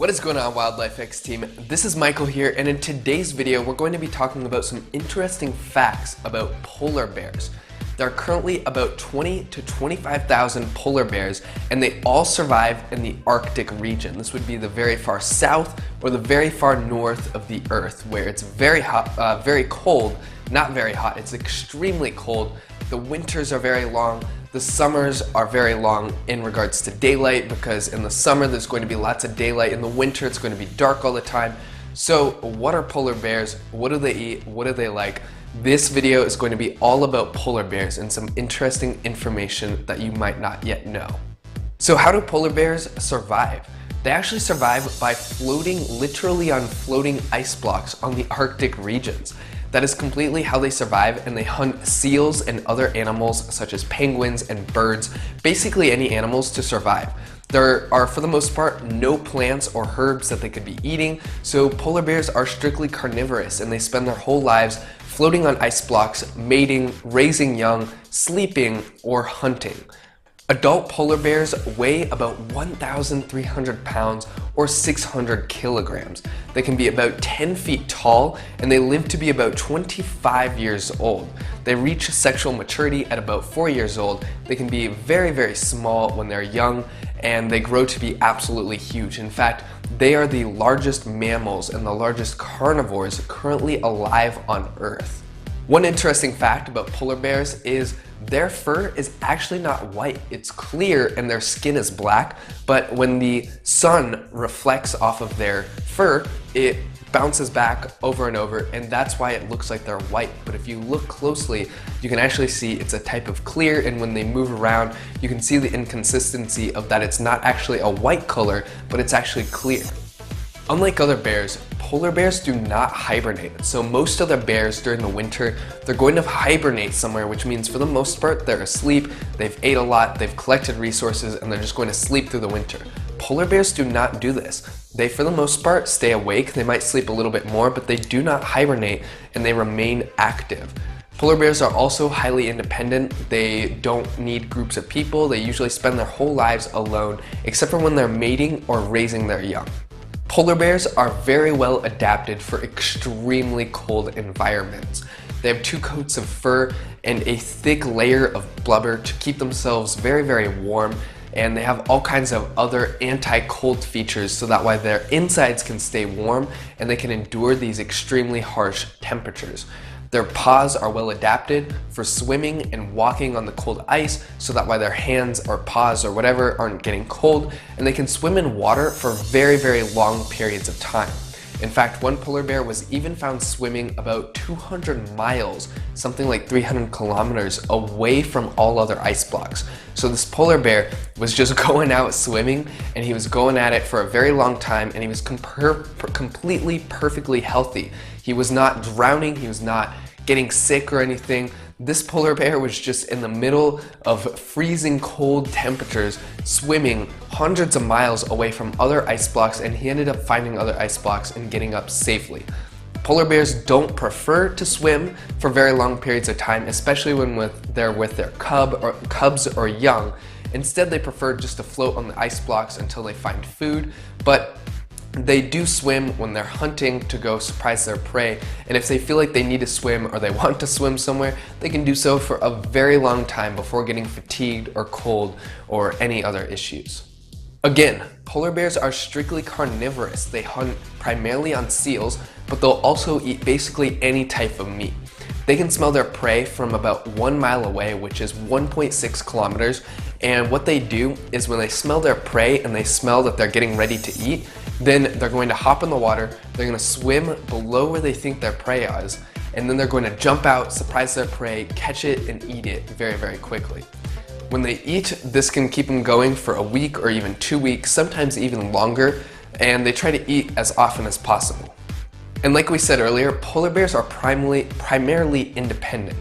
What is going on, Wildlife X team? This is Michael here, and in today's video we're going to be talking about some interesting facts about polar bears. There are currently about 20 to 25,000 polar bears, and they all survive in the Arctic region. This would be the very far south or the very far north of the Earth, where it's very hot, very cold, not very hot, it's extremely cold. The winters are very long. The summers are very long in regards to daylight, because in the summer there's going to be lots of daylight. In the winter it's going to be dark all the time. So what are polar bears? What do they eat? What do they like? This video is going to be all about polar bears and some interesting information that you might not yet know. So how do polar bears survive? They actually survive by floating, literally on floating ice blocks on the Arctic regions. That is completely how they survive, and they hunt seals and other animals such as penguins and birds, basically any animals to survive. There are, for the most part, no plants or herbs that they could be eating, so polar bears are strictly carnivorous, and they spend their whole lives floating on ice blocks, mating, raising young, sleeping, or hunting. Adult polar bears weigh about 1,300 pounds or 600 kilograms. They can be about 10 feet tall, and they live to be about 25 years old. They reach sexual maturity at about 4 years old. They can be very, very small when they're young, and they grow to be absolutely huge. In fact, they are the largest mammals and the largest carnivores currently alive on Earth. One interesting fact about polar bears is their fur is actually not white. It's clear and their skin is black, but when the sun reflects off of their fur, it bounces back over and over, and that's why it looks like they're white. But if you look closely, you can actually see it's a type of clear, and when they move around, you can see the inconsistency of that it's not actually a white color, but it's actually clear. Unlike other bears, polar bears do not hibernate. So most other bears during the winter, they're going to hibernate somewhere, which means for the most part they're asleep, they've ate a lot, they've collected resources, and they're just going to sleep through the winter. Polar bears do not do this. They, for the most part, stay awake. They might sleep a little bit more, but they do not hibernate, and they remain active. Polar bears are also highly independent. They don't need groups of people. They usually spend their whole lives alone, except for when they're mating or raising their young. Polar bears are very well adapted for extremely cold environments. They have 2 coats of fur and a thick layer of blubber to keep themselves very, very warm, and they have all kinds of other anti-cold features so that way their insides can stay warm and they can endure these extremely harsh temperatures. Their paws are well adapted for swimming and walking on the cold ice, so that way their hands or paws or whatever aren't getting cold, and they can swim in water for very, very long periods of time. In fact, one polar bear was even found swimming about 200 miles, something like 300 kilometers away from all other ice blocks. So this polar bear was just going out swimming, and he was going at it for a very long time, and he was completely perfectly healthy. He was not drowning, he was not getting sick or anything. This polar bear was just in the middle of freezing cold temperatures, swimming hundreds of miles away from other ice blocks, and he ended up finding other ice blocks and getting up safely. Polar bears don't prefer to swim for very long periods of time, especially when they're with their cubs or young. Instead, they prefer just to float on the ice blocks until they find food, but they do swim when they're hunting to go surprise their prey, and if they feel like they need to swim or they want to swim somewhere, they can do so for a very long time before getting fatigued or cold or any other issues. Again, polar bears are strictly carnivorous. They hunt primarily on seals, but they'll also eat basically any type of meat. They can smell their prey from about 1 mile away, which is 1.6 kilometers, and what they do is when they smell their prey and they smell that they're getting ready to eat, then they're going to hop in the water, they're going to swim below where they think their prey is, and then they're going to jump out, surprise their prey, catch it, and eat it very, very quickly. When they eat, this can keep them going for a week or even 2 weeks, sometimes even longer, and they try to eat as often as possible. And like we said earlier, polar bears are primarily independent.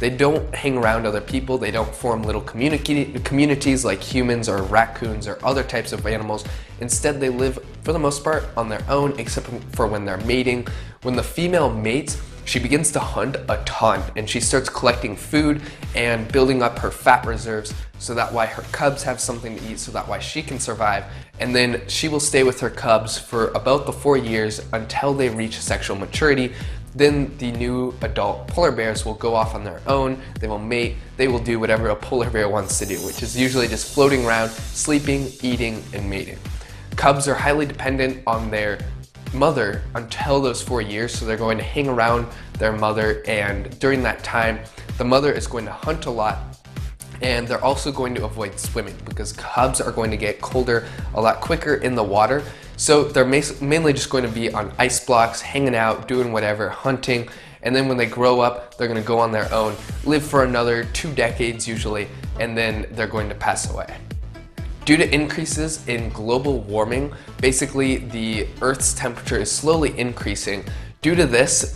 They don't hang around other people, they don't form little communities like humans or raccoons or other types of animals. Instead, they live, for the most part, on their own, except for when they're mating. When the female mates, she begins to hunt a ton, and she starts collecting food and building up her fat reserves so that way her cubs have something to eat, so that way she can survive, and then she will stay with her cubs for about the 4 years until they reach sexual maturity. Then the new adult polar bears will go off on their own, they will mate, they will do whatever a polar bear wants to do, which is usually just floating around, sleeping, eating, and mating. Cubs are highly dependent on their mother until those 4 years, so they're going to hang around their mother, and during that time, the mother is going to hunt a lot, and they're also going to avoid swimming because cubs are going to get colder a lot quicker in the water. So they're mainly just going to be on ice blocks, hanging out, doing whatever, hunting, and then when they grow up, they're going to go on their own, live for another 2 decades usually, and then they're going to pass away. Due to increases in global warming, basically the Earth's temperature is slowly increasing. Due to this,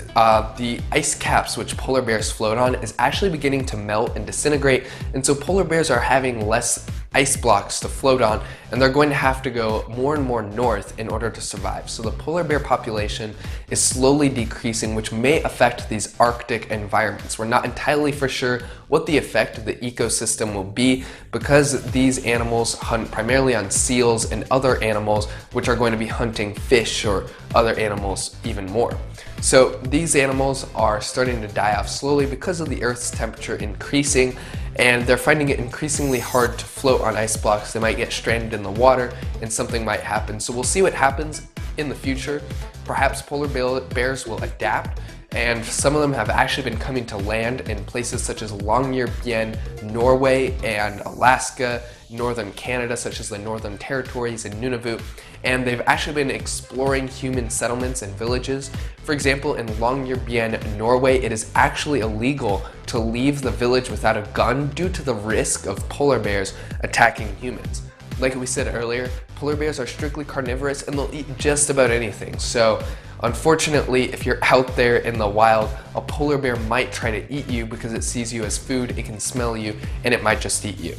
the ice caps which polar bears float on is actually beginning to melt and disintegrate, and so polar bears are having less ice blocks to float on, and they're going to have to go more and more north in order to survive. So the polar bear population is slowly decreasing, which may affect these Arctic environments. We're not entirely for sure what the effect of the ecosystem will be because these animals hunt primarily on seals and other animals which are going to be hunting fish or other animals even more. So these animals are starting to die off slowly because of the Earth's temperature increasing, and they're finding it increasingly hard to float on ice blocks. They might get stranded in the water and something might happen. So we'll see what happens in the future. Perhaps polar bears will adapt, and some of them have actually been coming to land in places such as Longyearbyen, Norway, and Alaska, northern Canada, such as the Northern Territories and Nunavut, and they've actually been exploring human settlements and villages. For example, in Longyearbyen, Norway, it is actually illegal to leave the village without a gun due to the risk of polar bears attacking humans. Like we said earlier, polar bears are strictly carnivorous and they'll eat just about anything. So unfortunately, if you're out there in the wild, a polar bear might try to eat you because it sees you as food, it can smell you, and it might just eat you.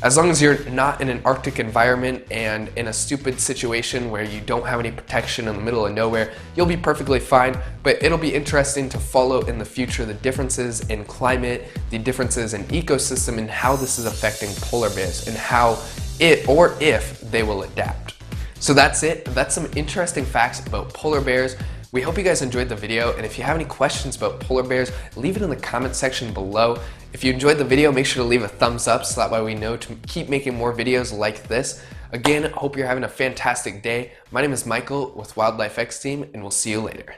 As long as you're not in an Arctic environment and in a stupid situation where you don't have any protection in the middle of nowhere, you'll be perfectly fine, but it'll be interesting to follow in the future the differences in climate, the differences in ecosystem, and how this is affecting polar bears and how it or if they will adapt. So that's it. That's some interesting facts about polar bears. We hope you guys enjoyed the video, and if you have any questions about polar bears, leave it in the comment section below. If you enjoyed the video, make sure to leave a thumbs up so that way we know to keep making more videos like this. Again, hope you're having a fantastic day. My name is Michael with Wildlife X Team, and we'll see you later.